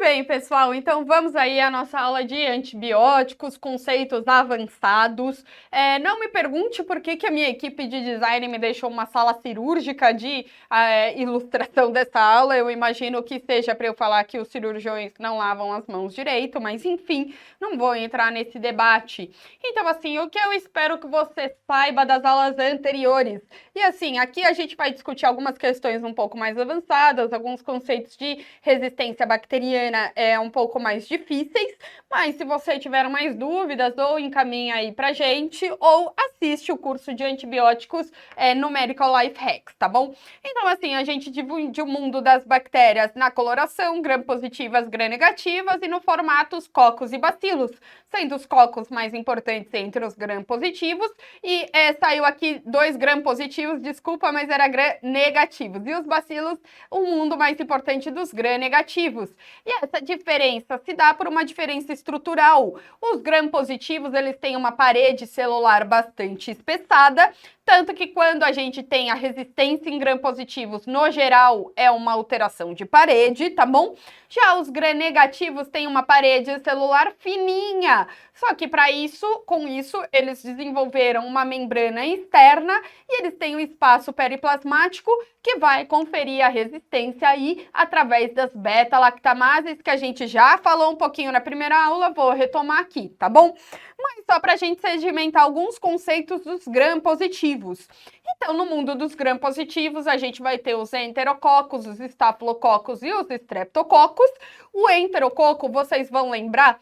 bem, pessoal, então vamos aí à nossa aula de antibióticos, conceitos avançados. Não me pergunte por que a minha equipe de design me deixou uma sala cirúrgica de ilustração dessa aula. Eu imagino que seja para eu falar que os cirurgiões não lavam as mãos direito, mas enfim, não vou entrar nesse debate. Então, assim, o que eu espero que você saiba das aulas anteriores? E assim, aqui a gente vai discutir algumas questões um pouco mais avançadas, alguns conceitos de resistência bacteriana um pouco mais difíceis, mas se você tiver mais dúvidas, ou encaminha aí pra gente, ou assiste o curso de antibióticos no Medical Life Hacks, tá bom? Então, assim, a gente divide o mundo das bactérias na coloração, gram-positivas, gram-negativas, e no formato os cocos e bacilos, sendo os cocos mais importantes entre os gram-positivos, e saiu aqui 2 gram-positivos, desculpa, mas era gram-negativos, e os bacilos, o mundo mais importante dos gram-negativos. E essa diferença se dá por uma diferença estrutural. Os gram-positivos, eles têm uma parede celular bastante espessada, tanto que quando a gente tem a resistência em gram-positivos, no geral, é uma alteração de parede, tá bom? Já os gram-negativos têm uma parede celular fininha, só que para isso, com isso, eles desenvolveram uma membrana externa e eles têm um espaço periplasmático que vai conferir a resistência aí através das beta-lactamases, que a gente já falou um pouquinho na primeira aula, vou retomar aqui, tá bom? Mas só para a gente sedimentar alguns conceitos dos gram-positivos. Então, no mundo dos gram-positivos, a gente vai ter os enterococos, os estafilococos e os streptococos. O enterococo, vocês vão lembrar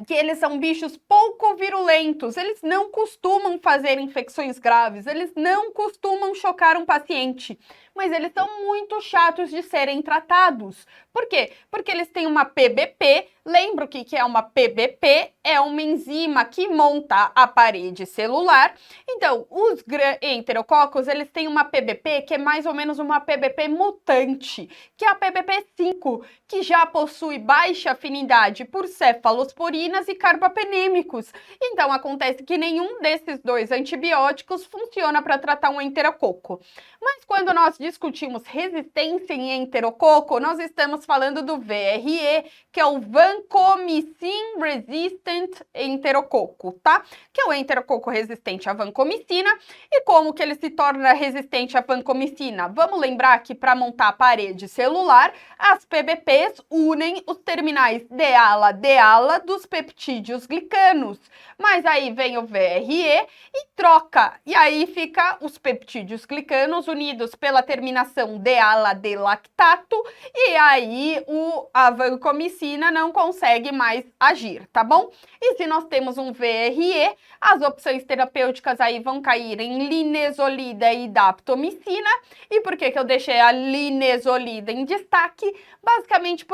que eles são bichos pouco virulentos, eles não costumam fazer infecções graves, eles não costumam chocar um paciente, mas eles são muito chatos de serem tratados. Por quê? Porque eles têm uma PBP, lembra o que é uma PBP? É uma enzima que monta a parede celular. Então, os enterococos, eles têm uma PBP que é mais ou menos uma PBP mutante, que é a PBP5, que já possui baixa afinidade por cefalosporinas e carbapenêmicos. Então, acontece que nenhum desses 2 antibióticos funciona para tratar um enterococo. Mas quando nós discutimos resistência em enterococo, nós estamos falando do VRE, que é o Vancomycin Resistant Enterococo, tá? Que é o enterococo resistente à vancomicina. E como que ele se torna resistente à vancomicina? Vamos lembrar que para montar a parede celular, as PBPs unem os terminais deala-deala dos peptídeos glicanos. Mas aí vem o VRE e troca. E aí fica os peptídeos glicanos unidos pela terminação deala-delactato, e aí a vancomicina não consegue mais agir, tá bom? E se nós temos um VRE, as opções terapêuticas aí vão cair em linezolida e daptomicina. E por que eu deixei a linezolida em destaque? Basicamente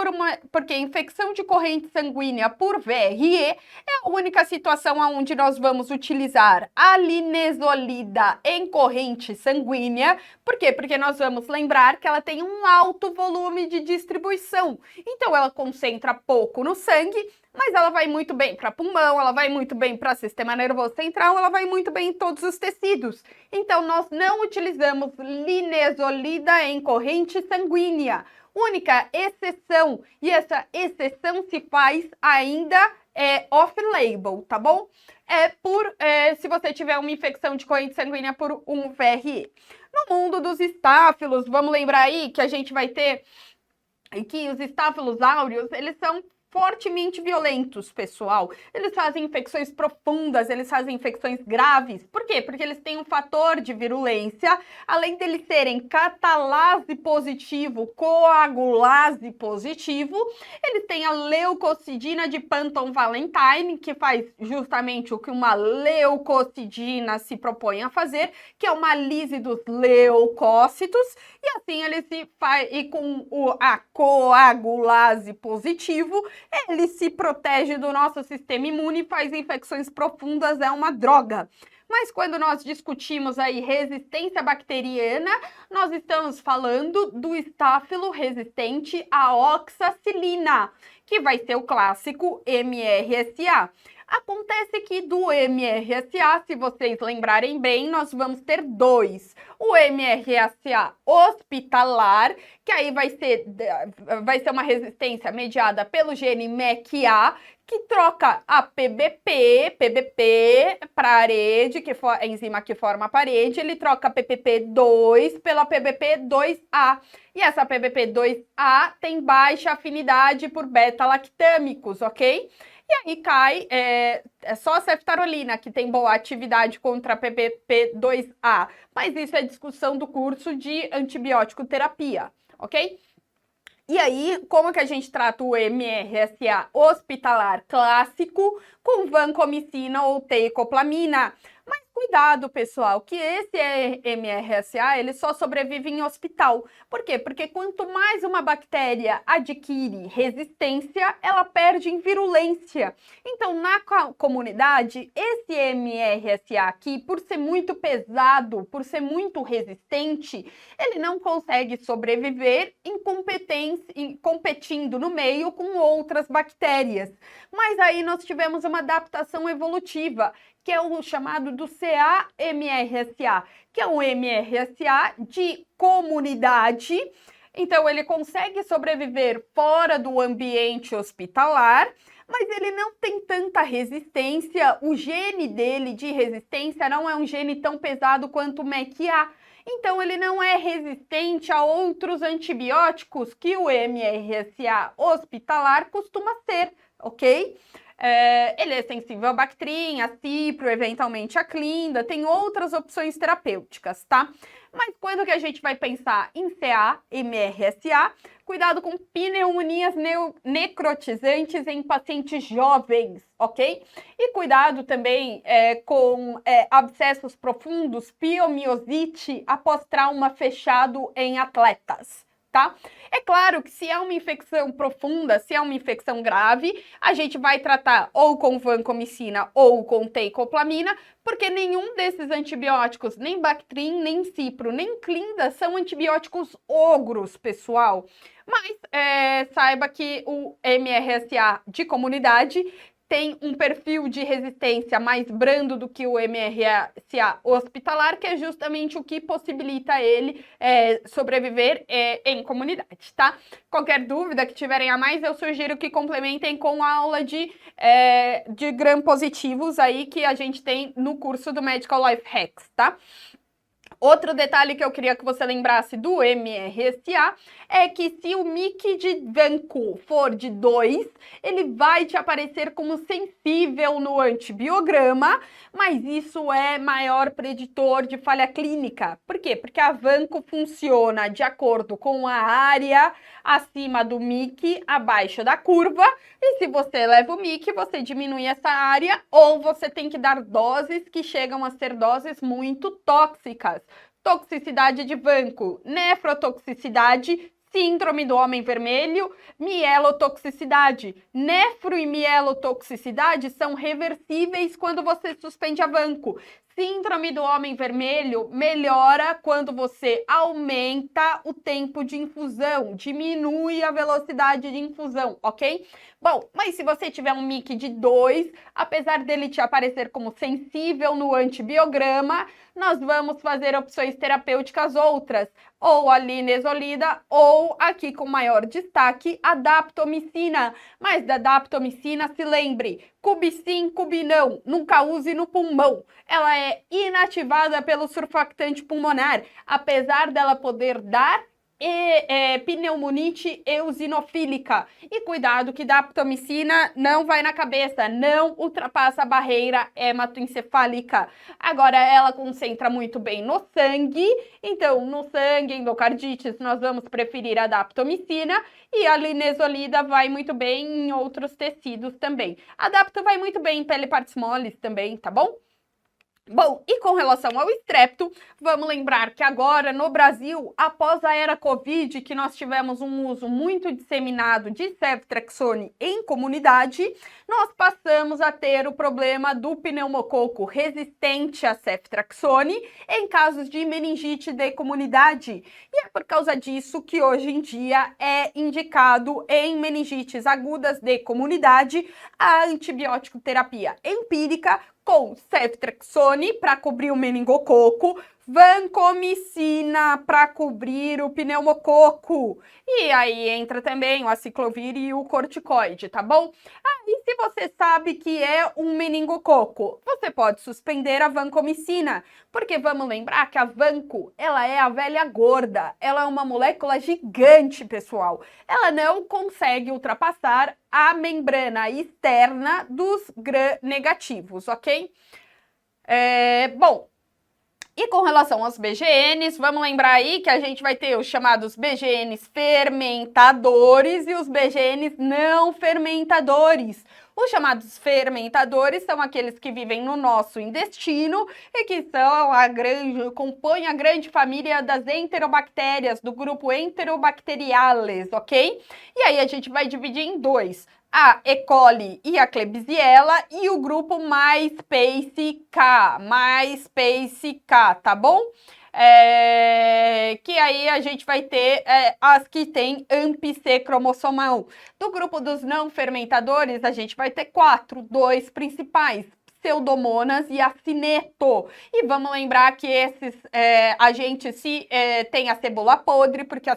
porque a infecção de corrente sanguínea por VRE é a única situação onde nós vamos utilizar a linezolida em corrente sanguínea. Por quê? Porque nós vamos lembrar que ela tem um alto volume de distribuição. Então, ela concentra pouco no sangue, mas ela vai muito bem para pulmão, ela vai muito bem para sistema nervoso central, ela vai muito bem em todos os tecidos. Então, nós não utilizamos linezolida em corrente sanguínea. Única exceção, e essa exceção se faz ainda off-label, tá bom? Se você tiver uma infecção de corrente sanguínea por um VRE. No mundo dos estáfilos, vamos lembrar aí que a gente vai ter que os estáfilos áureos, eles são fortemente violentos, pessoal. Eles fazem infecções profundas, eles fazem infecções graves. Por quê? Porque eles têm um fator de virulência, além deles serem catalase positivo, coagulase positivo, eles têm a leucocidina de Panton Valentine, que faz justamente o que uma leucocidina se propõe a fazer, que é uma lise dos leucócitos, e assim ele se faz, e com a coagulase positivo, ele se protege do nosso sistema imune e faz infecções profundas, é uma droga. Mas quando nós discutimos aí resistência bacteriana, nós estamos falando do estáfilo resistente à oxacilina, que vai ser o clássico MRSA. Acontece que do MRSA, se vocês lembrarem bem, nós vamos ter dois. O MRSA hospitalar, que aí vai ser uma resistência mediada pelo gene MEC-A, que troca a PBP parede, que for a enzima que forma a parede, ele troca a PBP2 pela PBP2A. E essa PBP2A tem baixa afinidade por beta-lactâmicos, ok? E aí cai só a ceftarolina, que tem boa atividade contra a PBP2A. Mas isso é discussão do curso de antibiótico terapia, ok? E aí, como que a gente trata o MRSA hospitalar clássico com vancomicina ou teicoplaminato? Mas cuidado, pessoal, que esse MRSA, ele só sobrevive em hospital. Por quê? Porque quanto mais uma bactéria adquire resistência, ela perde em virulência. Então, na comunidade, esse MRSA aqui, por ser muito pesado, por ser muito resistente, ele não consegue sobreviver competindo no meio com outras bactérias. Mas aí nós tivemos uma adaptação evolutiva, que é o chamado do CA-MRSA, que é um MRSA de comunidade. Então, ele consegue sobreviver fora do ambiente hospitalar, mas ele não tem tanta resistência. O gene dele de resistência não é um gene tão pesado quanto o MEC-A. Então, ele não é resistente a outros antibióticos que o MRSA hospitalar costuma ser, ok? Ele é sensível a Bactrim, a Cipro, eventualmente a Clinda, tem outras opções terapêuticas, tá? Mas quando que a gente vai pensar em CA, MRSA, cuidado com pneumonias necrotizantes em pacientes jovens, ok? E cuidado também com abscessos profundos, piomiosite após trauma fechado em atletas. Tá? É claro que se é uma infecção profunda, se é uma infecção grave, a gente vai tratar ou com vancomicina ou com teicoplamina, porque nenhum desses antibióticos, nem Bactrim, nem Cipro, nem Clinda, são antibióticos ogros, pessoal. Mas saiba que o MRSA de comunidade tem um perfil de resistência mais brando do que o MRSA hospitalar, que é justamente o que possibilita ele sobreviver em comunidade, tá? Qualquer dúvida que tiverem a mais, eu sugiro que complementem com a aula de gram-positivos aí que a gente tem no curso do Medical Life Hacks, tá? Outro detalhe que eu queria que você lembrasse do MRSA é que se o MIC de Vanco for de 2, ele vai te aparecer como sensível no antibiograma, mas isso é maior preditor de falha clínica. Por quê? Porque a Vanco funciona de acordo com a área acima do MIC, abaixo da curva, e se você eleva o MIC, você diminui essa área, ou você tem que dar doses que chegam a ser doses muito tóxicas. Toxicidade de Vanco, nefrotoxicidade, síndrome do homem vermelho, mielotoxicidade. Nefro e mielotoxicidade são reversíveis quando você suspende a Vanco. Síndrome do homem vermelho melhora quando você aumenta o tempo de infusão, diminui a velocidade de infusão, ok? Bom, mas se você tiver um MIC de 2, apesar dele te aparecer como sensível no antibiograma, nós vamos fazer opções terapêuticas outras, ou a linezolida, ou aqui com maior destaque, a daptomicina. Mas da daptomicina, se lembre, cubicin, cubinão, nunca use no pulmão. Ela é inativada pelo surfactante pulmonar, apesar dela poder dar pneumonite eosinofílica. E cuidado que daptomicina não vai na cabeça, não ultrapassa a barreira hematoencefálica. Agora, ela concentra muito bem no sangue, então no sangue, endocardites, nós vamos preferir a daptomicina, e a linezolida vai muito bem em outros tecidos também. A dapto vai muito bem em pele partes moles também, tá bom? Bom, e com relação ao estrepto, vamos lembrar que agora no Brasil, após a era Covid, que nós tivemos um uso muito disseminado de ceftriaxone em comunidade, nós passamos a ter o problema do pneumococo resistente a ceftriaxone em casos de meningite de comunidade. E é por causa disso que hoje em dia é indicado em meningites agudas de comunidade a antibiótico terapia empírica com ceftriaxone para cobrir o meningococo, vancomicina para cobrir o pneumococo. E aí entra também o aciclovir e o corticoide, tá bom? E se você sabe que é um meningococo, você pode suspender a vancomicina, porque vamos lembrar que a vanco, ela é a velha gorda, ela é uma molécula gigante, pessoal. Ela não consegue ultrapassar a membrana externa dos gram-negativos, ok? Bom, e com relação aos BGNs, vamos lembrar aí que a gente vai ter os chamados BGNs fermentadores e os BGNs não fermentadores. Os chamados fermentadores são aqueles que vivem no nosso intestino e que compõem a grande família das enterobactérias, do grupo Enterobacteriales, ok? E aí a gente vai dividir em dois: a E. coli e a Klebsiella e o grupo MySpace-K, tá bom? Que aí a gente vai ter as que tem AMP-C cromossomal. Do grupo dos não fermentadores, a gente vai ter dois principais: Pseudomonas e Acineto. E vamos lembrar que esses agentes tem a cebola podre, porque a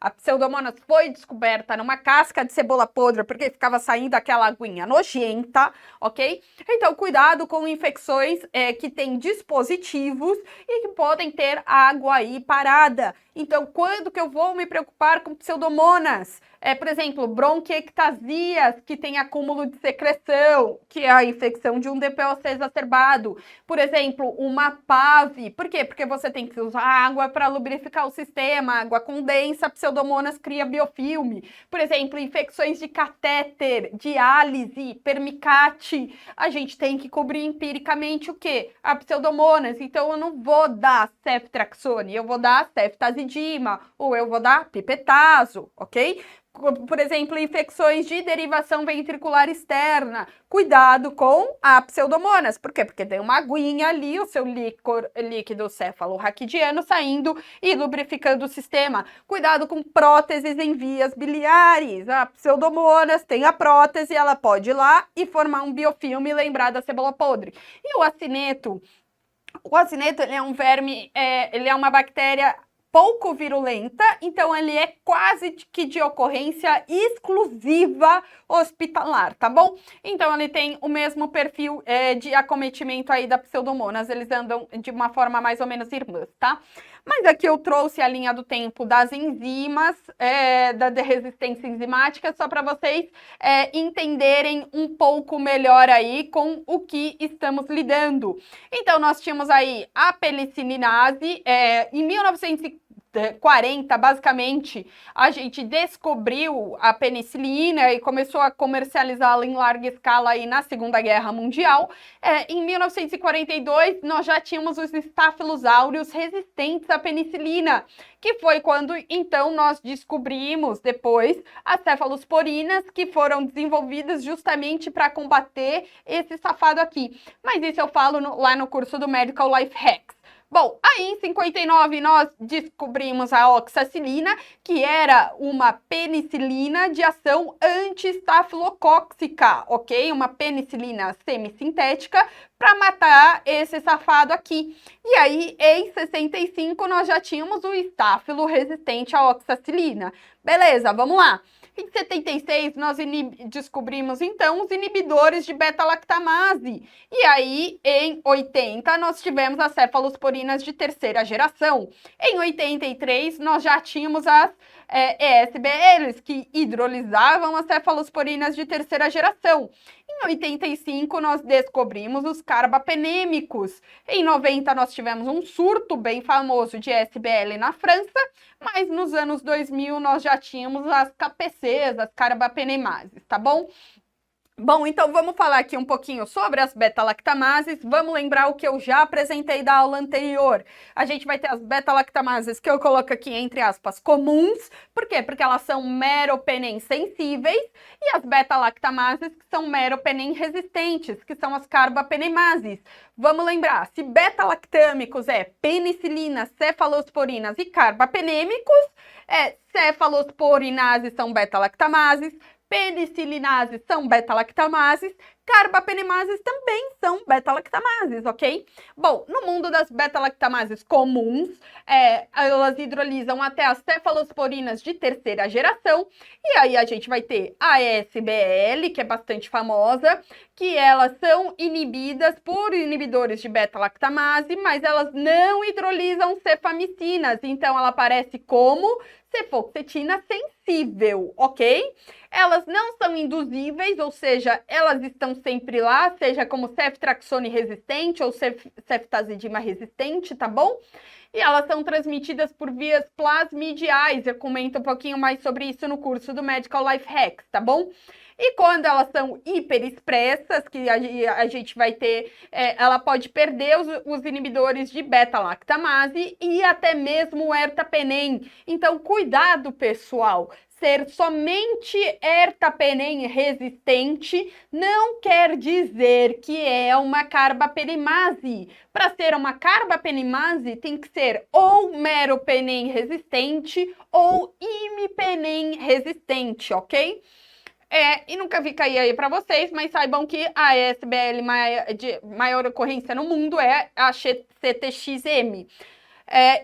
Pseudomonas foi descoberta numa casca de cebola podre, porque ficava saindo aquela aguinha nojenta, ok? Então, cuidado com infecções que têm dispositivos e que podem ter água aí parada. Então, quando que eu vou me preocupar com Pseudomonas? Por exemplo, bronquiectasias, que tem acúmulo de secreção, que é a infecção de um DPOC exacerbado. Por exemplo, uma PAV. Por quê? Porque você tem que usar água para lubrificar o sistema, água condensa, Pseudomonas cria biofilme. Por exemplo, infecções de catéter, diálise, permicate. A gente tem que cobrir empiricamente o quê? A Pseudomonas. Então, eu não vou dar ceftriaxone, eu vou dar ceftazidima, ou eu vou dar pipetazo, ok? Por exemplo, infecções de derivação ventricular externa. Cuidado com a Pseudomonas. Por quê? Porque tem uma aguinha ali, o seu líquido cefalorraquidiano saindo e lubrificando o sistema. Cuidado com próteses em vias biliares. A Pseudomonas tem a prótese, ela pode ir lá e formar um biofilme e lembrar da cebola podre. E o acineto? O acineto, ele é um verme, ele é uma bactéria pouco virulenta, então ele é quase que de ocorrência exclusiva hospitalar, tá bom? Então ele tem o mesmo perfil de acometimento aí da Pseudomonas, eles andam de uma forma mais ou menos irmãs, tá? Mas aqui eu trouxe a linha do tempo das enzimas, da resistência enzimática, só para vocês entenderem um pouco melhor aí com o que estamos lidando. Então, nós tínhamos aí a pelicininase, em 1940, basicamente, a gente descobriu a penicilina e começou a comercializá-la em larga escala aí na Segunda Guerra Mundial. Em 1942, nós já tínhamos os Staphylococcus aureus resistentes à penicilina, que foi quando, então, nós descobrimos depois as cefalosporinas, que foram desenvolvidas justamente para combater esse safado aqui. Mas isso eu falo lá no curso do Medical Life Hacks. Bom, aí em 59 nós descobrimos a oxacilina, que era uma penicilina de ação anti-estafilocóxica, ok? Uma penicilina semissintética para matar esse safado aqui. E aí, em 65, nós já tínhamos o estáfilo resistente à oxacilina. Beleza, vamos lá. Em 76, nós descobrimos, então, os inibidores de beta-lactamase. E aí, em 80, nós tivemos as cefalosporinas de terceira geração. Em 83, nós já tínhamos as ESBLs, que hidrolisavam as cefalosporinas de terceira geração. Em 85, nós descobrimos os carbapenêmicos. Em 90, nós tivemos um surto bem famoso de SBL na França, mas nos anos 2000 nós já tínhamos as KPCs, as carbapenemases, tá bom? Bom, então vamos falar aqui um pouquinho sobre as beta-lactamases. Vamos lembrar o que eu já apresentei da aula anterior. A gente vai ter as beta-lactamases que eu coloco aqui entre aspas comuns. Por quê? Porque elas são meropenem sensíveis, e as beta-lactamases que são meropenem resistentes, que são as carbapenemases. Vamos lembrar, se beta-lactâmicos é penicilina, cefalosporinas e carbapenêmicos, cefalosporinases são beta-lactamases, penicilinases são beta-lactamases, carbapenemases também são beta-lactamases, ok? Bom, no mundo das beta-lactamases comuns, elas hidrolisam até as cefalosporinas de terceira geração, e aí a gente vai ter a ESBL, que é bastante famosa, que elas são inibidas por inibidores de beta-lactamase, mas elas não hidrolisam cefamicinas, então ela aparece como cefoxetina sensível, ok? Elas não são induzíveis, ou seja, elas estão sempre lá, seja como ceftraxone resistente ou ceftazidima resistente, tá bom? E elas são transmitidas por vias plasmidiais, eu comento um pouquinho mais sobre isso no curso do Medical Life Hacks, tá bom? E quando elas são hiperexpressas, que a gente vai ter, ela pode perder os inibidores de beta-lactamase e até mesmo o ertapenem. Então, cuidado, pessoal! Ser somente ertapenem resistente não quer dizer que é uma carbapenemase. Para ser uma carbapenemase, tem que ser ou meropenem resistente ou imipenem resistente, ok? E nunca vi cair aí para vocês, mas saibam que a ESBL de maior ocorrência no mundo é a CTXM.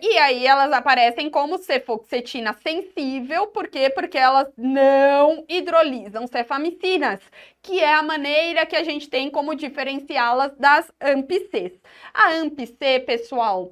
E aí elas aparecem como cefoxetina sensível, por quê? Porque elas não hidrolisam cefamicinas, que é a maneira que a gente tem como diferenciá-las das AMP-Cs. A AMP-C, pessoal,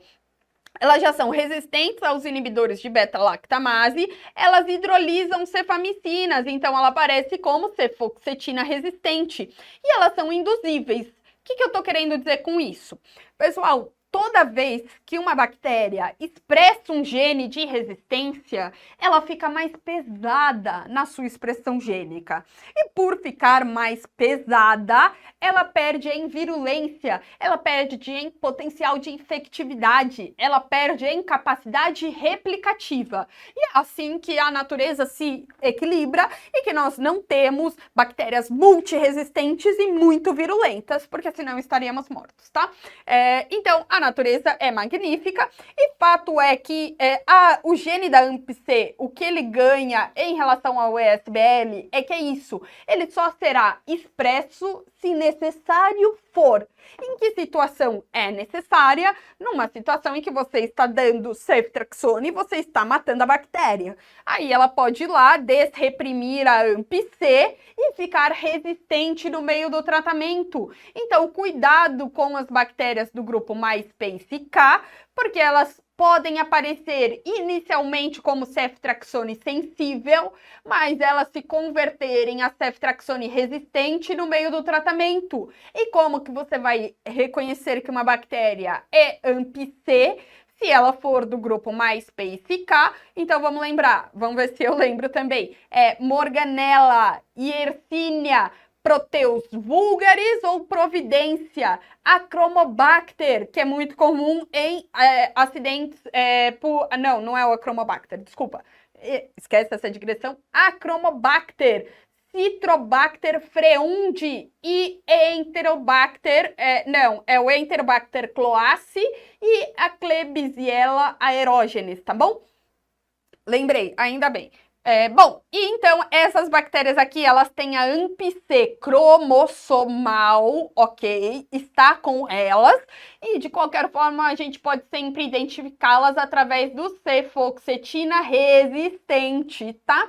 elas já são resistentes aos inibidores de beta-lactamase, elas hidrolisam cefamicinas, então ela aparece como cefoxetina resistente. E elas são induzíveis. O que eu estou querendo dizer com isso? Pessoal, toda vez que uma bactéria expressa um gene de resistência, ela fica mais pesada na sua expressão gênica. E por ficar mais pesada, ela perde em virulência, ela perde em potencial de infectividade, ela perde em capacidade replicativa. E é assim que a natureza se equilibra e que nós não temos bactérias multiresistentes e muito virulentas, porque senão estaríamos mortos, tá? Então, a natureza é magnífica e fato é que o gene da AMP-C, o que ele ganha em relação ao ESBL é que é isso, ele só será expresso se necessário for. Em que situação é necessária? Numa situação em que você está dando ceftraxone e você está matando a bactéria. Aí ela pode ir lá desreprimir a AMP-C e ficar resistente no meio do tratamento. Então, cuidado com as bactérias do grupo MySpace-K, porque elas podem aparecer inicialmente como ceftraxone sensível, mas elas se converterem a ceftraxone resistente no meio do tratamento. E como que você vai reconhecer que uma bactéria é AMP-C? Se ela for do grupo MySpace-K, então vamos lembrar, vamos ver se eu lembro também, Morganella, Yersinia, Proteus vulgaris ou Providência, Acromobacter, que é muito comum em acidentes não é o Acromobacter, desculpa, esquece essa digressão, Acromobacter, Citrobacter freundi e Enterobacter, é o Enterobacter cloaci e a Klebsiella aerogenes, tá bom? Lembrei, ainda bem. Bom, e então essas bactérias aqui, elas têm a AMP-C cromossomal, ok? Está com elas e de qualquer forma a gente pode sempre identificá-las através do cefoxetina resistente, tá?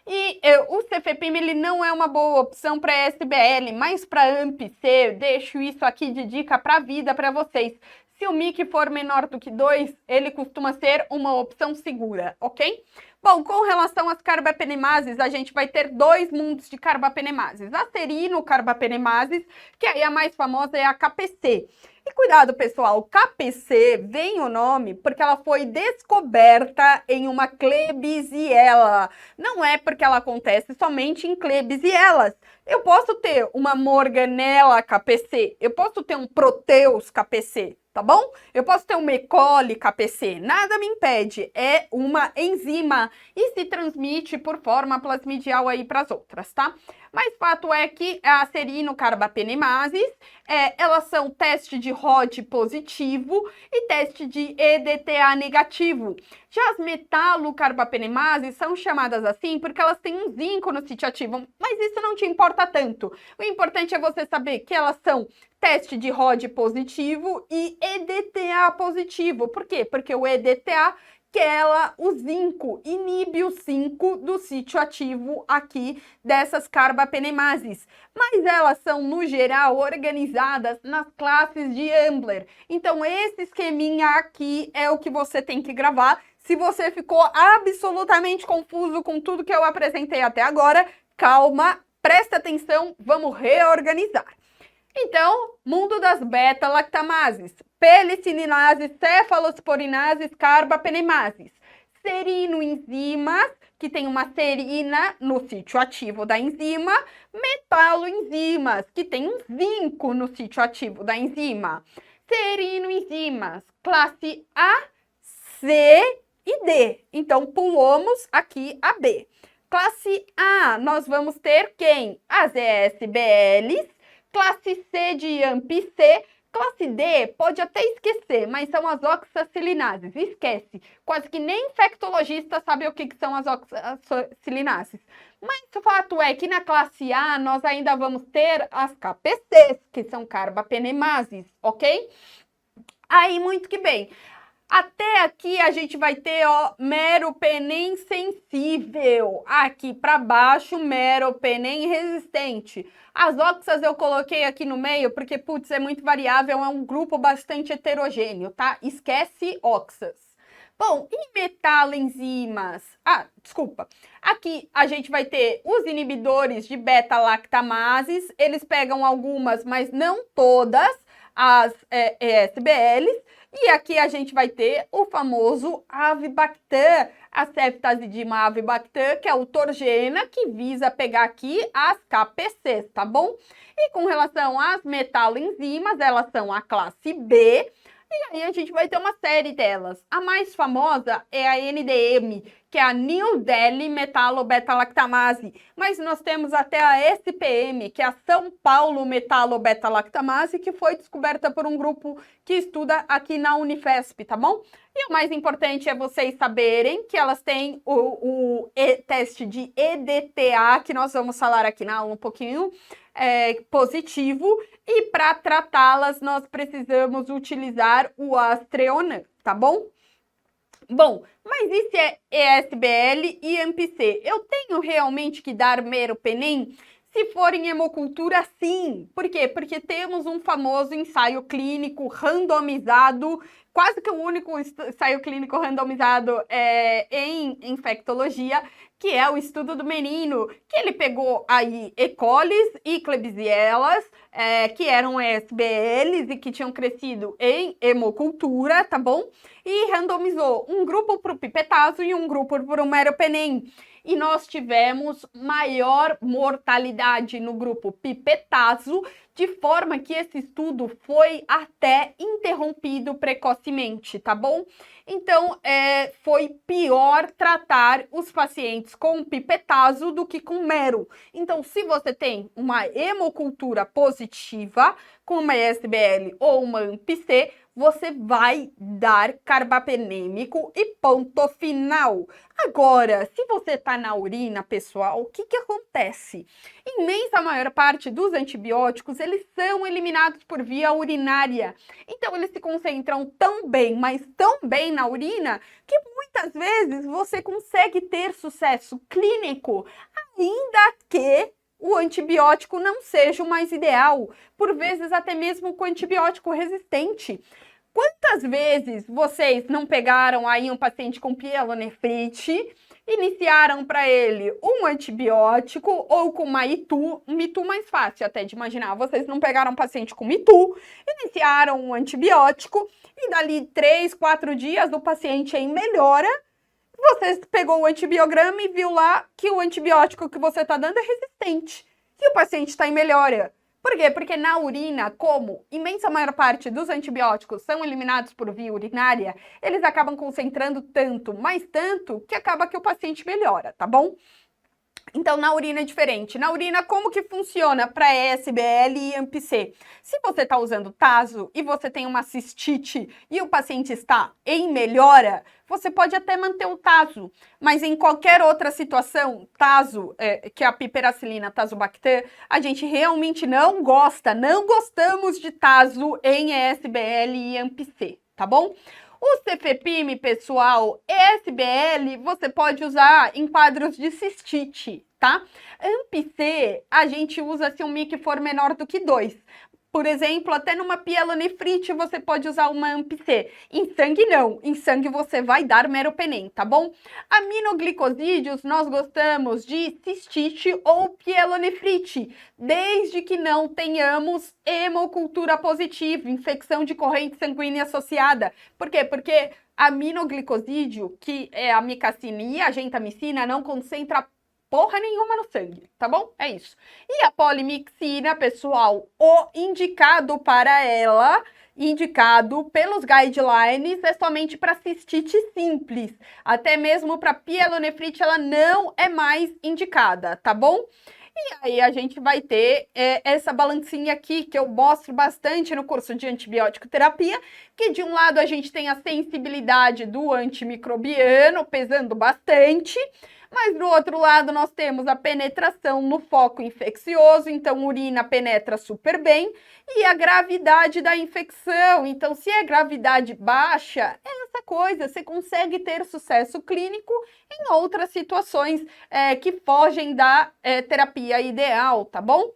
E o cefepime ele não é uma boa opção para SBL, mas para AMP-C, eu deixo isso aqui de dica para a vida para vocês. Se o MIC for menor do que 2, ele costuma ser uma opção segura, ok? Bom, com relação às carbapenemases, a gente vai ter dois mundos de carbapenemases. A serinocarbapenemases, que aí a mais famosa é a KPC. E cuidado, pessoal, KPC vem o nome porque ela foi descoberta em uma Klebsiella. Não é porque ela acontece somente em Klebsiellas. Eu posso ter uma Morganella KPC, eu posso ter um Proteus KPC, tá bom? Eu posso ter um E. coli KPC, nada me impede, é uma enzima e se transmite por forma plasmidial aí para as outras, tá? Mas fato é que a serinocarbapenemases, elas são teste de Rod positivo e teste de EDTA negativo. Já as metalocarbapenemases são chamadas assim porque elas têm um zinco no sítio ativo, mas isso não te importa tanto. O importante é você saber que elas são teste de Rod positivo e EDTA positivo. Por quê? Porque o EDTA, o zinco, inibe o 5 do sítio ativo aqui dessas carbapenemases. Mas elas são, no geral, organizadas nas classes de Ambler. Então, esse esqueminha aqui é o que você tem que gravar. Se você ficou absolutamente confuso com tudo que eu apresentei até agora, calma, presta atenção, vamos reorganizar. Então, mundo das beta-lactamases, pelicilinases, cefalosporinases, carbapenemases, serinoenzimas, que tem uma serina no sítio ativo da enzima, metaloenzimas, que tem um zinco no sítio ativo da enzima, serinoenzimas, classe A, C e D. Então, pulamos aqui a B. Classe A, nós vamos ter quem? As ESBLs, classe C de AMP-C, classe D pode até esquecer, mas são as oxacilinases. Esquece, quase que nem infectologista sabe o que são as oxacilinases. Mas o fato é que na classe A nós ainda vamos ter as KPCs, que são carbapenemases, ok? Aí, muito que bem. Até aqui a gente vai ter, ó, meropenem sensível. Aqui para baixo, meropenem resistente. As oxas eu coloquei aqui no meio porque, putz, é muito variável, é um grupo bastante heterogêneo, tá? Esquece oxas. Bom, e metalenzimas? Desculpa. Aqui a gente vai ter os inibidores de beta-lactamases. Eles pegam algumas, mas não todas, as ESBLs. E aqui a gente vai ter o famoso Avibactam, a ceftazidima avibactam, que é o Torgena, que visa pegar aqui as KPCs, tá bom? E com relação às metalenzimas, elas são a classe B, e aí a gente vai ter uma série delas. A mais famosa é a NDM, que é a New Delhi Metalobeta-lactamase. Mas nós temos até a SPM, que é a São Paulo Metalobeta-lactamase, que foi descoberta por um grupo que estuda aqui na Unifesp, tá bom? E o mais importante é vocês saberem que elas têm o teste de EDTA, que nós vamos falar aqui na aula um pouquinho, positivo, e para tratá-las nós precisamos utilizar o Astreonan, tá bom? Bom, mas e se é ESBL e AMP-C? Eu tenho realmente que dar meropenem? Se for em hemocultura, sim. Por quê? Porque temos um famoso ensaio clínico randomizado, quase que o único ensaio clínico randomizado em infectologia, que é o estudo do menino, que ele pegou aí E. coli e Klebsiellas, que eram ESBLs e que tinham crescido em hemocultura, tá bom? E randomizou um grupo para o pipetazo e um grupo para o meropenem. E nós tivemos maior mortalidade no grupo pipetazo, de forma que esse estudo foi até interrompido precocemente, tá bom? Então, foi pior tratar os pacientes com pipetazo do que com mero. Então, se você tem uma hemocultura positiva, com uma ESBL ou uma AMP-C, você vai dar carbapenêmico e ponto final. Agora, se você está na urina, pessoal, o que acontece? Imensa maior parte dos antibióticos, eles são eliminados por via urinária. Então, eles se concentram tão bem, mas tão bem na urina, que muitas vezes você consegue ter sucesso clínico, ainda que o antibiótico não seja o mais ideal, por vezes até mesmo com antibiótico resistente. Quantas vezes vocês não pegaram aí um paciente com pielonefrite, iniciaram para ele um antibiótico ou com uma ITU, um ITU mais fácil até de imaginar, vocês não pegaram um paciente com ITU, iniciaram um antibiótico e dali 3, 4 dias o paciente em melhora, você pegou o antibiograma e viu lá que o antibiótico que você está dando é resistente e o paciente está em melhora. Por quê? Porque na urina, como imensa maior parte dos antibióticos são eliminados por via urinária, eles acabam concentrando tanto, mais tanto, que acaba que o paciente melhora, tá bom? Então, na urina é diferente. Na urina, como que funciona para ESBL e AMP-C? Se você está usando taso e você tem uma cistite e o paciente está em melhora, você pode até manter o taso. Mas em qualquer outra situação, taso, que é a piperacilina, tazobactam, a gente realmente não gostamos de taso em ESBL e AMP-C, tá bom? O cefepime, pessoal, ESBL, você pode usar em quadros de cistite, tá? AMP-C, a gente usa se o MIC for menor do que 2. Por exemplo, até numa pielonefrite você pode usar uma AMP-C. Em sangue, não. Em sangue você vai dar meropenem, tá bom? Aminoglicosídeos, nós gostamos de cistite ou pielonefrite, desde que não tenhamos hemocultura positiva, infecção de corrente sanguínea associada. Por quê? Porque aminoglicosídeo, que é a micacina e a gentamicina, não concentra porra nenhuma no sangue, tá bom? É isso. E a polimixina, pessoal, o indicado para ela, indicado pelos guidelines, é somente para cistite simples. Até mesmo para pielonefrite ela não é mais indicada, tá bom? E aí a gente vai ter essa balancinha aqui, que eu mostro bastante no curso de antibiótico terapia, que de um lado a gente tem a sensibilidade do antimicrobiano, pesando bastante, mas do outro lado nós temos a penetração no foco infeccioso, então urina penetra super bem, e a gravidade da infecção. Então, se é gravidade baixa, é essa coisa, você consegue ter sucesso clínico em outras situações que fogem da terapia ideal, tá bom?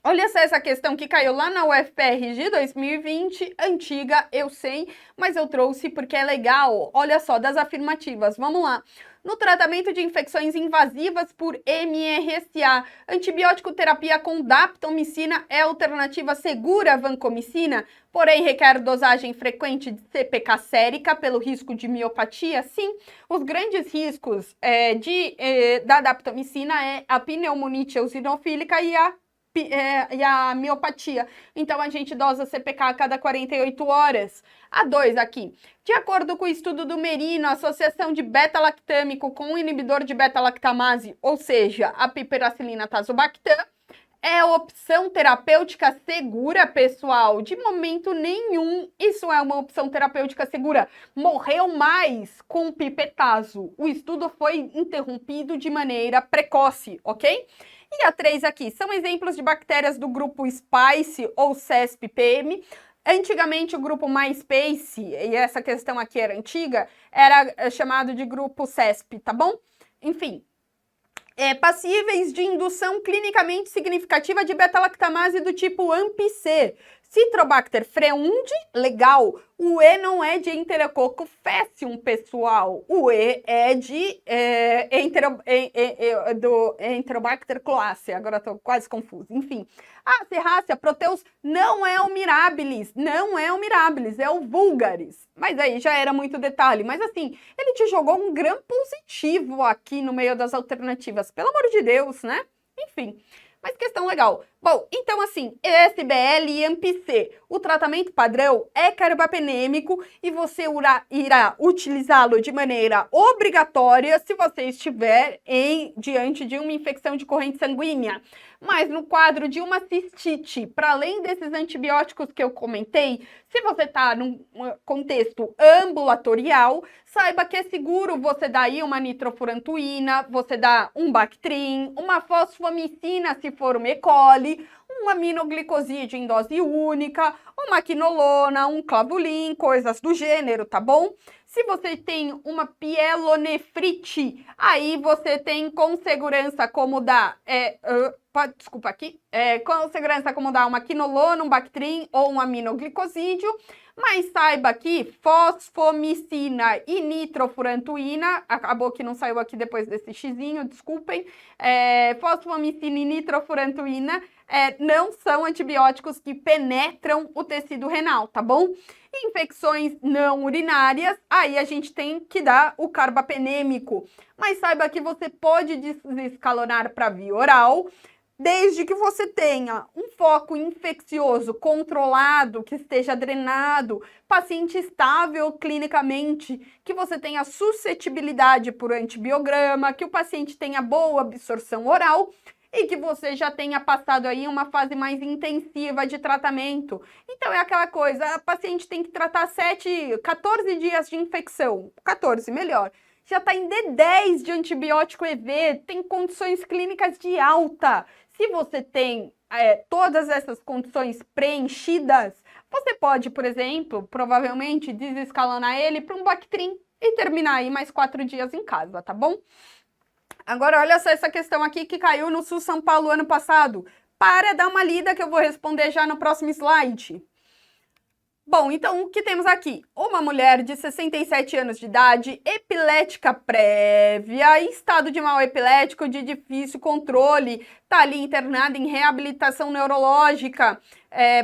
Olha só essa questão que caiu lá na UFPR de 2020, antiga, eu sei, mas eu trouxe porque é legal. Olha só, das afirmativas, vamos lá. No tratamento de infecções invasivas por MRSA, antibiótico terapia com daptomicina é alternativa segura à vancomicina, porém requer dosagem frequente de CPK sérica pelo risco de miopatia? Sim, os grandes riscos da daptomicina é a pneumonite eosinofílica e a miopatia. Então, a gente dosa CPK a cada 48 horas. A 2 aqui. De acordo com o estudo do Merino, a associação de beta-lactâmico com o inibidor de beta-lactamase, ou seja, a piperacilina tazobactam, é opção terapêutica segura, pessoal? De momento nenhum, isso é uma opção terapêutica segura. Morreu mais com o pipetazo. O estudo foi interrompido de maneira precoce, ok? E a 3 aqui, são exemplos de bactérias do grupo Spice ou CESP-PM. Antigamente o grupo MySpace, e essa questão aqui era antiga, era chamado de grupo CESP, tá bom? Enfim, passíveis de indução clinicamente significativa de beta-lactamase do tipo AMP-C. Citrobacter freundi, legal. O E não é de Enterococcus faecium, pessoal. O E é de do Enterobacter cloacea. Agora estou quase confusa. Enfim, a Serrácea proteus não é o mirabilis. Não é o mirabilis, é o vulgaris. Mas aí já era muito detalhe. Mas assim, ele te jogou um gram positivo aqui no meio das alternativas. Pelo amor de Deus, né? Enfim. Mas questão legal. Bom, então assim, ESBL e AMP-C, o tratamento padrão é carbapenêmico e você irá utilizá-lo de maneira obrigatória se você estiver diante de uma infecção de corrente sanguínea. Mas no quadro de uma cistite, para além desses antibióticos que eu comentei, se você está num contexto ambulatorial, saiba que é seguro você dar aí uma nitrofurantoína, você dá um Bactrim, uma fosfomicina se for uma E. coli, um aminoglicosídeo em dose única, uma quinolona, um clavulin, coisas do gênero, tá bom? Se você tem uma pielonefrite, aí você tem com segurança como dar, com segurança como dar uma quinolona, um Bactrim ou um aminoglicosídeo, Mas saiba que fosfomicina e nitrofurantoína, acabou que não saiu aqui depois desse xizinho, desculpem, fosfomicina e nitrofurantoína não são antibióticos que penetram o tecido renal, tá bom? Infecções não urinárias, aí a gente tem que dar o carbapenêmico. Mas saiba que você pode desescalonar para via oral, desde que você tenha um foco infeccioso controlado, que esteja drenado, paciente estável clinicamente, que você tenha suscetibilidade por antibiograma, que o paciente tenha boa absorção oral e que você já tenha passado aí uma fase mais intensiva de tratamento. Então é aquela coisa, a paciente tem que tratar 14 dias de infecção, 14 melhor. Já está em D10 de antibiótico EV, tem condições clínicas de alta. Se você tem todas essas condições preenchidas, você pode, por exemplo, provavelmente desescalonar ele para um Bactrim e terminar aí mais 4 dias em casa, tá bom? Agora, olha só essa questão aqui que caiu no Sul São Paulo ano passado. Para dar uma lida que eu vou responder já no próximo slide. Bom, então o que temos aqui? Uma mulher de 67 anos de idade, epilética prévia, estado de mal epilético de difícil controle, tá ali internada em reabilitação neurológica.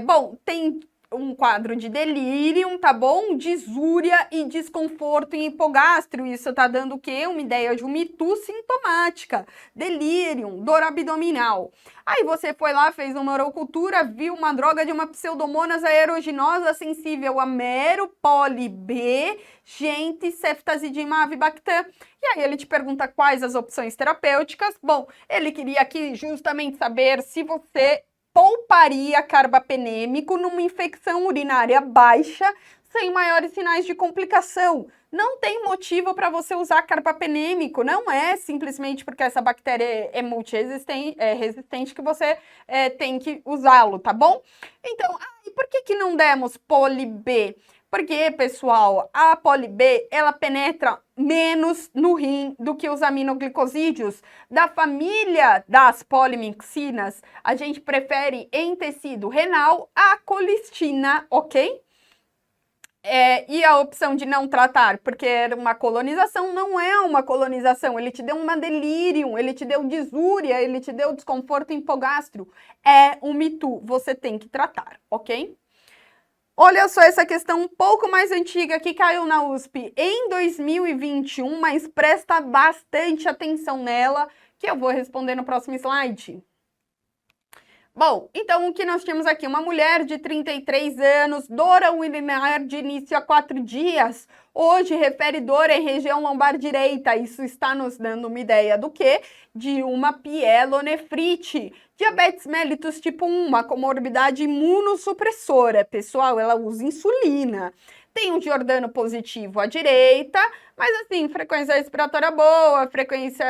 Bom, tem um quadro de delírio, tá bom? Disúria e desconforto em hipogástrio. Isso tá dando o quê? Uma ideia de uma itu sintomática. Delírio, dor abdominal. Aí você foi lá, fez uma orocultura, viu uma droga de uma pseudomonas aeruginosa sensível a mero poli B, gente, ceftazidima avibactam. E aí ele te pergunta quais as opções terapêuticas. Bom, ele queria aqui justamente saber se você pouparia carbapenêmico numa infecção urinária baixa sem maiores sinais de complicação. Não tem motivo para você usar carbapenêmico, não é simplesmente porque essa bactéria é resistente que você tem que usá-lo, tá bom? Então, e por que não demos poli B? Porque, pessoal, a poli B, ela penetra menos no rim do que os aminoglicosídeos. Da família das polimixinas, a gente prefere em tecido renal a colistina, ok? E a opção de não tratar, porque era uma colonização, não é uma colonização, ele te deu uma delírio, ele te deu disúria, ele te deu desconforto hipogástrio, é um mitu, você tem que tratar, ok? Olha só essa questão um pouco mais antiga que caiu na USP em 2021, mas presta bastante atenção nela, que eu vou responder no próximo slide. Bom, então o que nós temos aqui? Uma mulher de 33 anos, dor urinar de início a 4 dias. Hoje refere dor em região lombar direita. Isso está nos dando uma ideia do quê? De uma pielonefrite. Diabetes mellitus tipo 1, uma comorbidade imunossupressora. Pessoal, ela usa insulina. Tem um Giordano positivo à direita, mas assim, frequência respiratória boa, frequência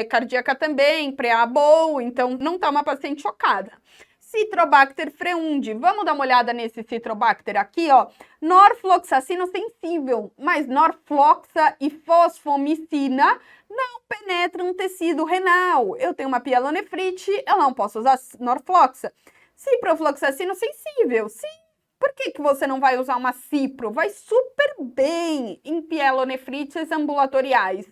cardíaca também, PREA boa, então não tá uma paciente chocada. Citrobacter freundi, vamos dar uma olhada nesse Citrobacter aqui, ó. Norfloxacino sensível, mas norfloxa e fosfomicina não penetram tecido renal. Eu tenho uma pielonefrite, eu não posso usar norfloxa. Ciprofloxacino sensível, sim. Por que você não vai usar uma cipro? Vai super bem em pielonefrites ambulatoriais.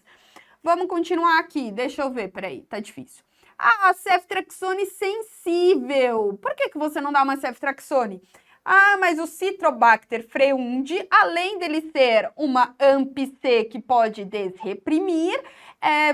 Vamos continuar aqui. Deixa eu ver, peraí, tá difícil. Ah, ceftriaxone sensível. Por que você não dá uma ceftriaxone? Ah, mas o Citrobacter freundi, além dele ser uma AMP-C que pode desreprimir,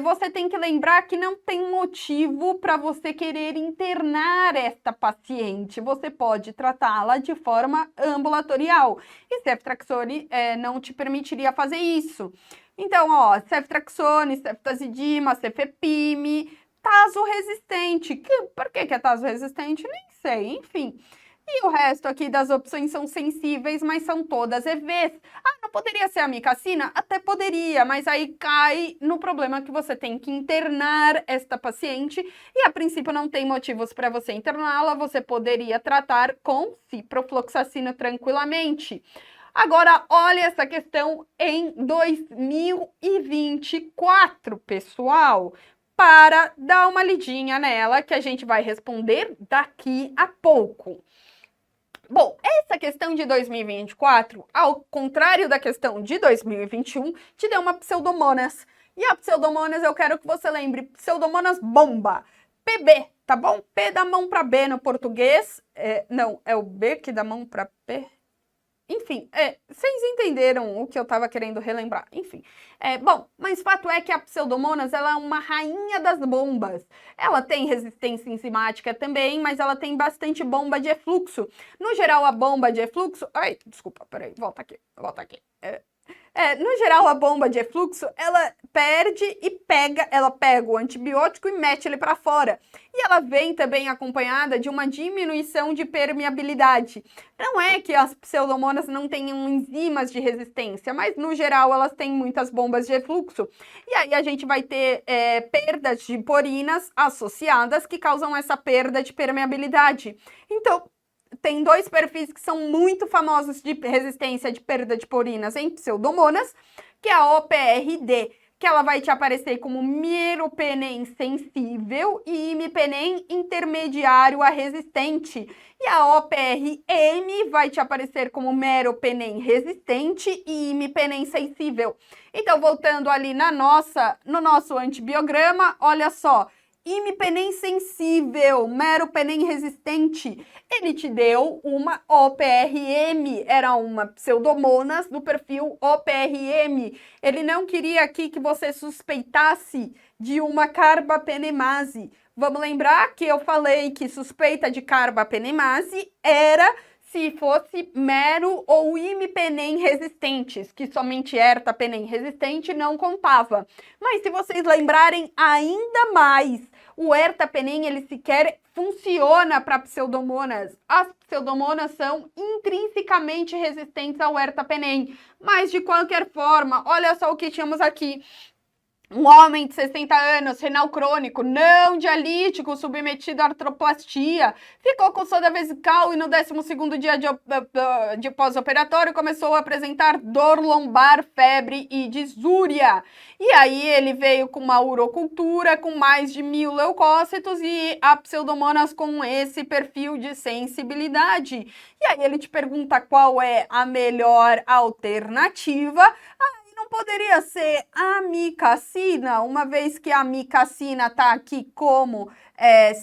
você tem que lembrar que não tem motivo para você querer internar esta paciente. Você pode tratá-la de forma ambulatorial. E ceftriaxone não te permitiria fazer isso. Então, ó, ceftriaxone, ceftazidima, cefepime, taso resistente. Por que é taso resistente? Nem sei, enfim. E o resto aqui das opções são sensíveis, mas são todas EVs. Ah, não poderia ser a amicacina? Até poderia, mas aí cai no problema que você tem que internar esta paciente e a princípio não tem motivos para você interná-la, você poderia tratar com ciprofloxacino tranquilamente. Agora, olha essa questão em 2024, pessoal, para dar uma lidinha nela que a gente vai responder daqui a pouco. Bom, essa questão de 2024, ao contrário da questão de 2021, te deu uma Pseudomonas. E a Pseudomonas eu quero que você lembre, Pseudomonas bomba, PB, tá bom? P dá mão para B no português, não, é o B que dá mão para P. Enfim, vocês entenderam o que eu estava querendo relembrar. Enfim, bom, mas fato é que a Pseudomonas ela é uma rainha das bombas. Ela tem resistência enzimática também, mas ela tem bastante bomba de efluxo. No geral, a bomba de efluxo... Ai, desculpa, peraí, volta aqui. No geral, a bomba de efluxo, ela pega o antibiótico e mete ele para fora. E ela vem também acompanhada de uma diminuição de permeabilidade. Não é que as pseudomonas não tenham enzimas de resistência, mas no geral elas têm muitas bombas de efluxo. E aí a gente vai ter perdas de porinas associadas que causam essa perda de permeabilidade. Então, tem dois perfis que são muito famosos de resistência de perda de porinas em pseudomonas, que é a OPRD, que ela vai te aparecer como meropenem sensível e imipenem intermediário a resistente. E a OPRM vai te aparecer como meropenem resistente e imipenem sensível. Então, voltando ali no nosso antibiograma, olha só, imipenem sensível, meropenem resistente, ele te deu uma OPRM, era uma pseudomonas do perfil OPRM. Ele não queria aqui que você suspeitasse de uma carbapenemase. Vamos lembrar que eu falei que suspeita de carbapenemase era se fosse mero ou imipenem resistentes, que somente ertapenem resistente não contava. Mas se vocês lembrarem ainda mais, o ertapenem ele sequer funciona para pseudomonas. As pseudomonas são intrinsecamente resistentes ao ertapenem. Mas de qualquer forma, olha só o que tínhamos aqui. Um homem de 60 anos, renal crônico, não dialítico, submetido à artroplastia, ficou com soda vesical e no 12º dia de pós-operatório começou a apresentar dor lombar, febre e disúria. E aí ele veio com uma urocultura com mais de 1000 leucócitos e a pseudomonas com esse perfil de sensibilidade. E aí ele te pergunta qual é a melhor alternativa. Não poderia ser amikacina, uma vez que a amikacina está aqui como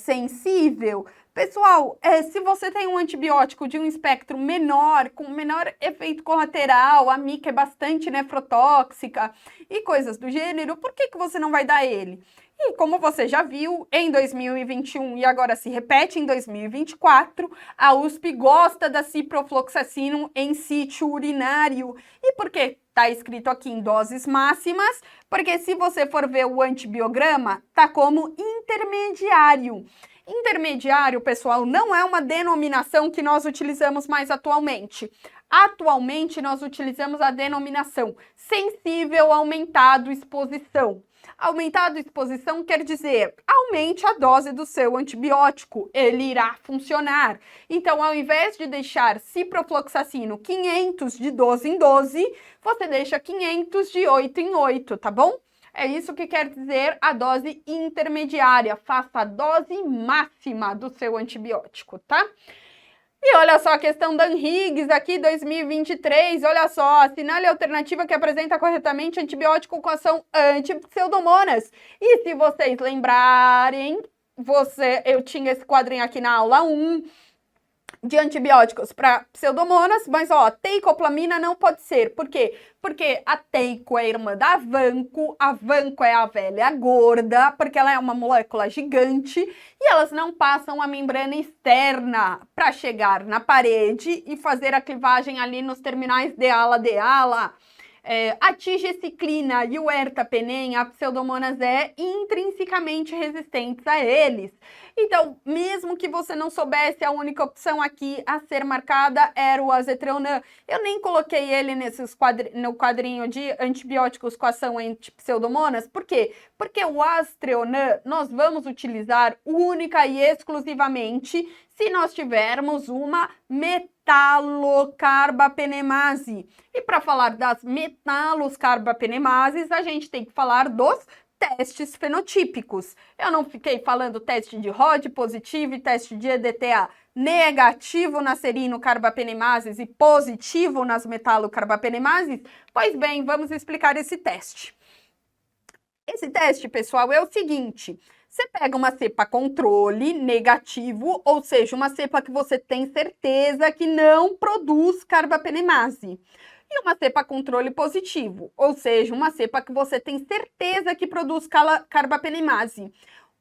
sensível? Pessoal, se você tem um antibiótico de um espectro menor, com menor efeito colateral, a mica é bastante nefrotóxica e coisas do gênero, por que você não vai dar ele? E como você já viu, em 2021 e agora se repete em 2024, a USP gosta da ciprofloxacino em sítio urinário. E por que está escrito aqui em doses máximas? Porque se você for ver o antibiograma, tá como intermediário. Intermediário, pessoal, não é uma denominação que nós utilizamos mais atualmente. Atualmente, nós utilizamos a denominação sensível aumentado exposição. Aumentado exposição quer dizer, aumente a dose do seu antibiótico, ele irá funcionar. Então, ao invés de deixar ciprofloxacino 500 de 12 em 12, você deixa 500 de 8 em 8, tá bom? É isso que quer dizer a dose intermediária, faça a dose máxima do seu antibiótico, tá? E olha só a questão da Higgs aqui, 2023, olha só, assinale a alternativa que apresenta corretamente antibiótico com ação anti-pseudomonas. E se vocês lembrarem, eu tinha esse quadrinho aqui na aula 1, de antibióticos para pseudomonas, mas ó, teicoplamina não pode ser. Por quê? Porque a teico é irmã da a vanco é a velha gorda, porque ela é uma molécula gigante e elas não passam a membrana externa para chegar na parede e fazer a clivagem ali nos terminais de ala. A tigeciclina e o ertapenem, a pseudomonas intrinsecamente resistentes a eles. Então, mesmo que você não soubesse, a única opção aqui a ser marcada era o azetronan. Eu nem coloquei ele no quadrinho de antibióticos com ação anti-pseudomonas. Por quê? Porque o azetronan nós vamos utilizar única e exclusivamente se nós tivermos uma metalocarbapenemase. E para falar das metaloscarbapinemases, a gente tem que falar dos testes fenotípicos. Eu não fiquei falando teste de Rod positivo e teste de EDTA negativo nas serinocarbapenemases e positivo nas metalocarbapenemases? Pois bem, vamos explicar esse teste. Esse teste, pessoal, é o seguinte: você pega uma cepa controle negativo, ou seja, uma cepa que você tem certeza que não produz carbapenemase, e uma cepa controle positivo, ou seja, uma cepa que você tem certeza que produz carbapenemase.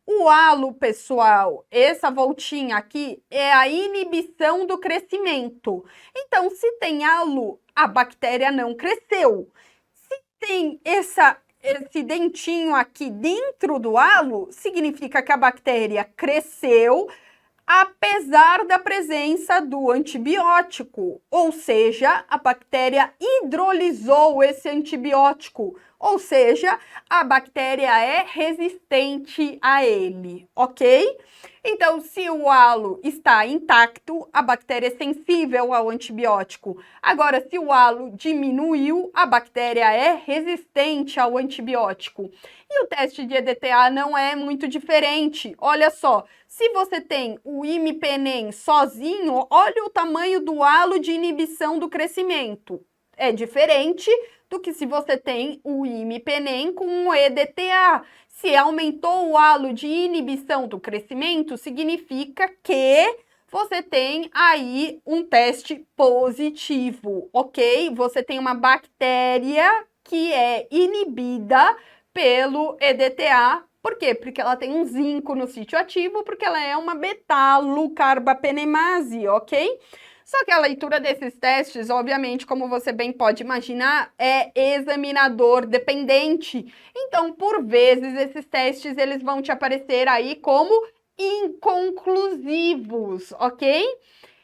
O halo, pessoal, essa voltinha aqui é a inibição do crescimento. Então, se tem halo, a bactéria não cresceu. Se tem esse dentinho aqui dentro do halo, significa que a bactéria cresceu, apesar da presença do antibiótico, ou seja, a bactéria hidrolisou esse antibiótico, ou seja, a bactéria é resistente a ele, ok? Então, se o halo está intacto, a bactéria é sensível ao antibiótico. Agora, se o halo diminuiu, a bactéria é resistente ao antibiótico. E o teste de EDTA não é muito diferente. Olha só, se você tem o imipenem sozinho, olha o tamanho do halo de inibição do crescimento. É diferente do que se você tem o imipenem com o EDTA. Se aumentou o halo de inibição do crescimento, significa que você tem aí um teste positivo, ok? Você tem uma bactéria que é inibida pelo EDTA. Por quê? Porque ela tem um zinco no sítio ativo, porque ela é uma betalocarbapenemase, ok? Só que a leitura desses testes, obviamente, como você bem pode imaginar, é examinador dependente. Então, por vezes, esses testes eles vão te aparecer aí como inconclusivos, ok?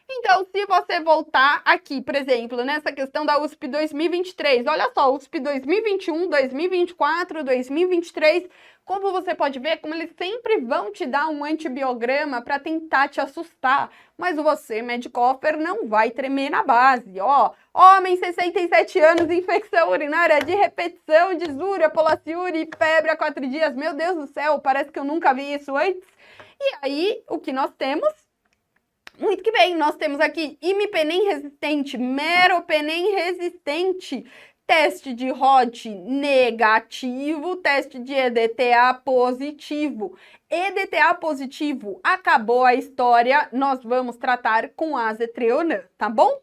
Então, se você voltar aqui, por exemplo, nessa questão da USP 2023, olha só, USP 2021, 2024, 2023, como você pode ver, como eles sempre vão te dar um antibiograma para tentar te assustar, mas você, Medcofer, não vai tremer na base, ó. Homem, 67 anos, infecção urinária de repetição, disúria, polaciúria e febre há 4 dias. Meu Deus do céu, parece que eu nunca vi isso antes. E aí, o que nós temos? Muito que bem, nós temos aqui imipenem resistente, meropenem resistente, teste de Rod negativo, teste de EDTA positivo. EDTA positivo, acabou a história, nós vamos tratar com azetrionam, tá bom?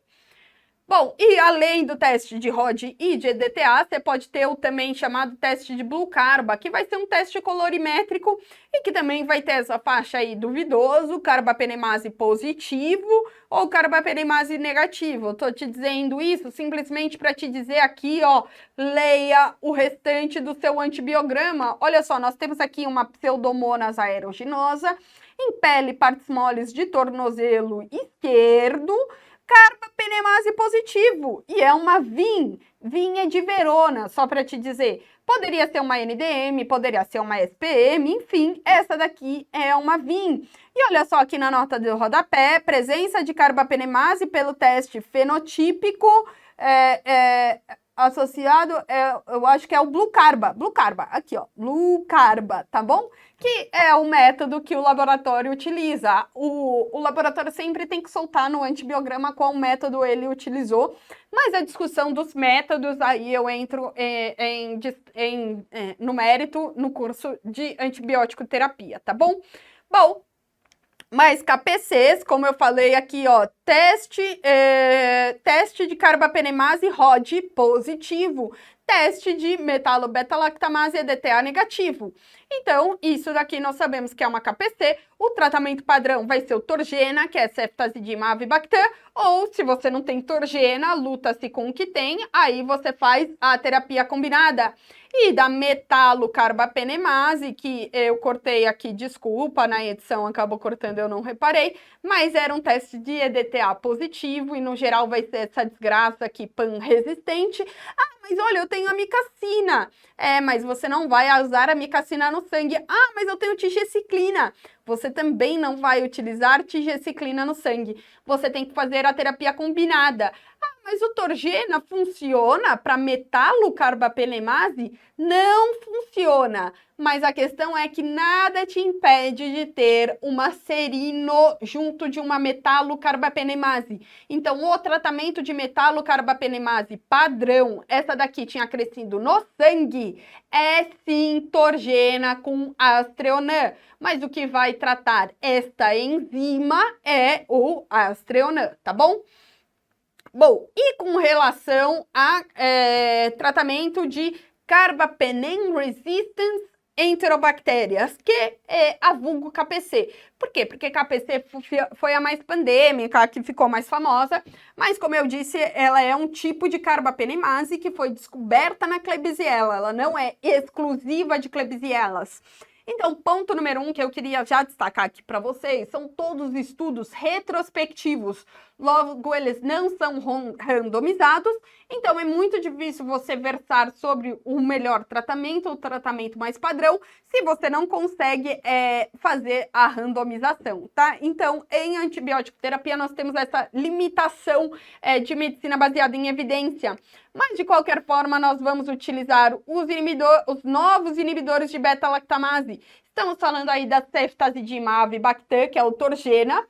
Bom, e além do teste de Rod e de EDTA, você pode ter o também chamado teste de Blue Carba, que vai ser um teste colorimétrico e que também vai ter essa faixa aí duvidoso, carbapenemase positivo ou carbapenemase negativo. Eu tô te dizendo isso simplesmente para te dizer aqui, ó, leia o restante do seu antibiograma. Olha só, nós temos aqui uma Pseudomonas aeruginosa em pele partes moles de tornozelo esquerdo, carbapenemase positivo, e é uma VIN é de Verona, só para te dizer. Poderia ser uma NDM, poderia ser uma SPM, enfim, essa daqui é uma VIN. E olha só aqui na nota do rodapé, presença de carbapenemase pelo teste fenotípico, associado, eu acho que é o Blue Carba, aqui ó, Blue Carba, tá bom? Que é o método que o laboratório utiliza. O laboratório sempre tem que soltar no antibiograma qual método ele utilizou, mas a discussão dos métodos, aí eu entro no mérito no curso de antibiótico terapia, tá bom? Bom, mas KPCs, como eu falei aqui, ó, teste de carbapenemase Rod positivo, teste de metalobeta-lactamase EDTA negativo. Então, isso daqui nós sabemos que é uma KPC, o tratamento padrão vai ser o Torgena, que é ceftazidima avibactam, ou se você não tem Torgena, luta-se com o que tem, aí você faz a terapia combinada. E da metalocarbapenemase, que eu cortei aqui, desculpa, na edição acabou cortando, eu não reparei, mas era um teste de EDTA positivo e no geral vai ser essa desgraça aqui, PAN resistente. Ah, mas olha, eu tenho amicacina. Mas você não vai usar amicacina no sangue. Ah, mas eu tenho tigeciclina. Você também não vai utilizar tigeciclina no sangue. Você tem que fazer a terapia combinada. Ah, Mas o Torgena funciona para metalocarbapenemase? Não funciona. Mas a questão é que nada te impede de ter uma serino junto de uma metalocarbapenemase. Então, o tratamento de metalocarbapenemase padrão, essa daqui tinha crescido no sangue, é sim Torgena com Astreonan. Mas o que vai tratar esta enzima é o Astreonan, tá bom? Bom, e com relação a tratamento de Carbapenem Resistance Enterobactérias, que é a vulgo KPC. Por quê? Porque KPC foi a mais pandêmica, a que ficou mais famosa, mas como eu disse, ela é um tipo de carbapenemase que foi descoberta na Klebsiella, ela não é exclusiva de Klebsiellas. Então, ponto número 1 que eu queria já destacar aqui para vocês são todos estudos retrospectivos, logo eles não são randomizados, então é muito difícil você versar sobre o melhor tratamento, o tratamento mais padrão, se você não consegue fazer a randomização, tá? Então, em antibiótico terapia nós temos essa limitação de medicina baseada em evidência. Mas, de qualquer forma, nós vamos utilizar os novos inibidores de beta-lactamase. Estamos falando aí da ceftazidima avibactam, que é o Torgena,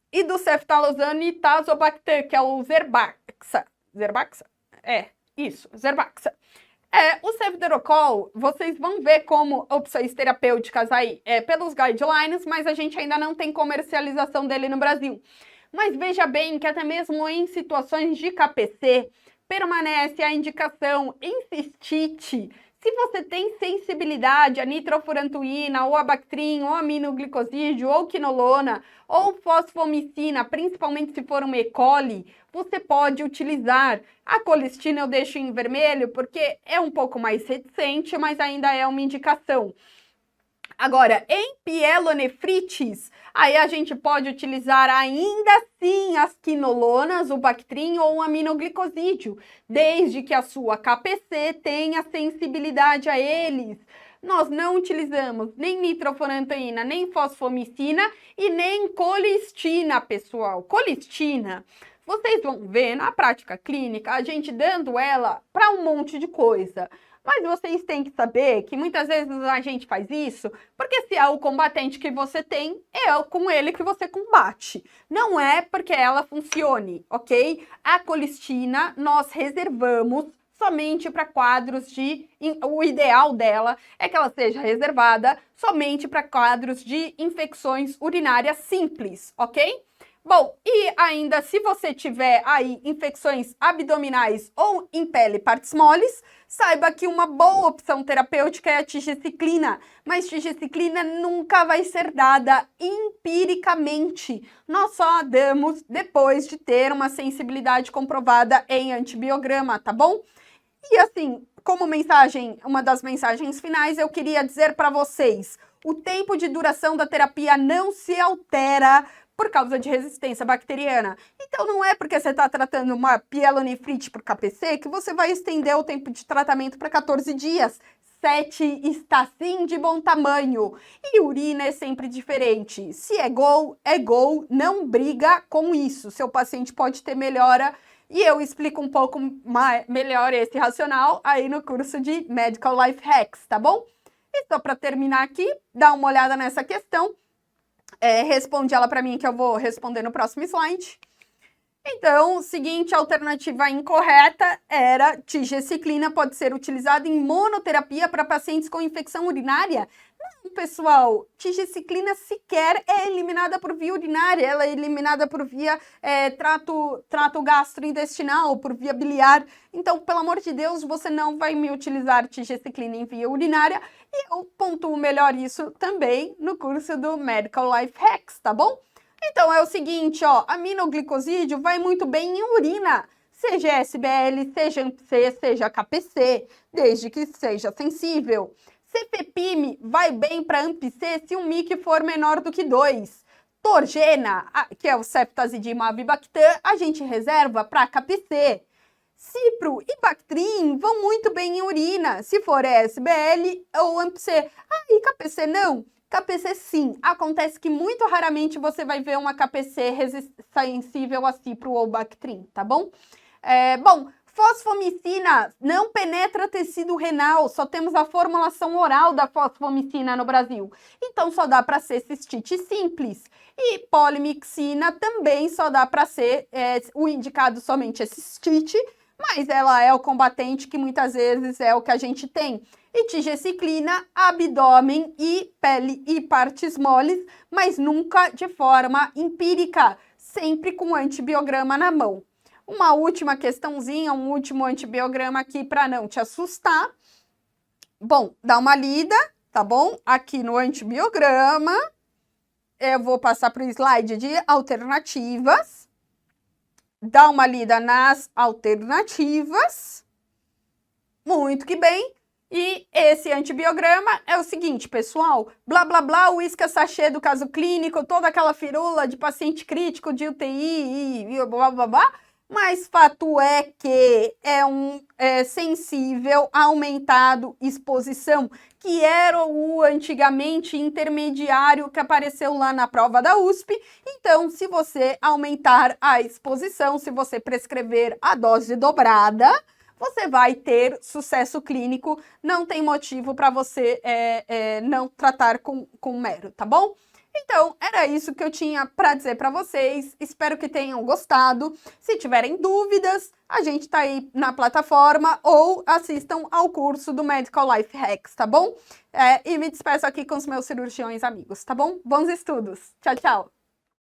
e do ceftalozano e tazobactam, que é o Zerbaxa. Zerbaxa? É, isso, Zerbaxa. O cefdorocol, vocês vão ver como opções terapêuticas aí pelos guidelines, mas a gente ainda não tem comercialização dele no Brasil. Mas veja bem que até mesmo em situações de KPC, permanece a indicação em cistite. Se você tem sensibilidade a nitrofurantoína, ou a Bactrim, ou aminoglicosídeo, ou quinolona, ou fosfomicina, principalmente se for um E. coli, você pode utilizar. A colistina eu deixo em vermelho porque é um pouco mais reticente, mas ainda é uma indicação. Agora, em pielonefrites, aí a gente pode utilizar ainda assim as quinolonas, o Bactrim ou o aminoglicosídeo, desde que a sua KPC tenha sensibilidade a eles. Nós não utilizamos nem nitrofurantoína, nem fosfomicina e nem colistina, pessoal. Colistina, vocês vão ver na prática clínica a gente dando ela para um monte de coisa. Mas vocês têm que saber que muitas vezes a gente faz isso porque se é o combatente que você tem, é com ele que você combate. Não é porque ela funcione, ok? A colistina nós reservamos somente para quadros de... O ideal dela é que ela seja reservada somente para quadros de infecções urinárias simples, ok? Bom, e ainda se você tiver aí infecções abdominais ou em pele partes moles, saiba que uma boa opção terapêutica é a tigeciclina, mas tigeciclina nunca vai ser dada empiricamente. Nós só a damos depois de ter uma sensibilidade comprovada em antibiograma, tá bom? E assim, como mensagem, uma das mensagens finais, eu queria dizer para vocês, o tempo de duração da terapia não se altera por causa de resistência bacteriana. Então não é porque você está tratando uma pielonefrite por KPC que você vai estender o tempo de tratamento para 14 dias. 7 está sim de bom tamanho. E urina é sempre diferente. Se é gol, não briga com isso. Seu paciente pode ter melhora e eu explico um pouco melhor esse racional aí no curso de Medical Life Hacks, tá bom? E só para terminar aqui, dá uma olhada nessa questão. Responde ela para mim que eu vou responder no próximo slide. Então, seguinte, a alternativa incorreta era tigeciclina pode ser utilizada em monoterapia para pacientes com infecção urinária. Não, pessoal, tigeciclina sequer é eliminada por via urinária, ela é eliminada por via trato gastrointestinal, por via biliar. Então, pelo amor de Deus, você não vai me utilizar tigeciclina em via urinária e eu pontuo melhor isso também no curso do Medical Life Hacks, tá bom? Então, é o seguinte, ó, aminoglicosídeo vai muito bem em urina, seja SBL, seja AMP-C, seja KPC, desde que seja sensível. Cefepime vai bem para AMP-C se o MIC for menor do que 2. Torgena, que é o ceftazidima avibactam, a gente reserva para KPC. Cipro e Bactrim vão muito bem em urina, se for SBL ou AMP-C. E KPC não? KPC sim, acontece que muito raramente você vai ver uma KPC sensível a Cipro ou Bactrim, tá bom? Bom, fosfomicina não penetra tecido renal, só temos a formulação oral da fosfomicina no Brasil. Então, só dá para ser cistite simples. E polimixina também só dá para ser, o indicado somente é cistite, mas ela é o combatente que muitas vezes é o que a gente tem. E tigecyclina, abdômen e pele e partes moles, mas nunca de forma empírica, sempre com antibiograma na mão. Uma última questãozinha, um último antibiograma aqui para não te assustar. Bom, dá uma lida, tá bom? Aqui no antibiograma, eu vou passar para o slide de alternativas. Dá uma lida nas alternativas. Muito que bem. E esse antibiograma é o seguinte, pessoal, blá, blá, blá, o uísque sachê do caso clínico, toda aquela firula de paciente crítico de UTI e blá, blá, blá, mas fato é que é sensível, aumentado, exposição, que era o antigamente intermediário que apareceu lá na prova da USP. Então, se você aumentar a exposição, se você prescrever a dose dobrada, você vai ter sucesso clínico, não tem motivo para você não tratar com mero, tá bom? Então, era isso que eu tinha para dizer para vocês, espero que tenham gostado. Se tiverem dúvidas, a gente tá aí na plataforma ou assistam ao curso do Medical Life Hacks, tá bom? E me despeço aqui com os meus cirurgiões amigos, tá bom? Bons estudos! Tchau, tchau!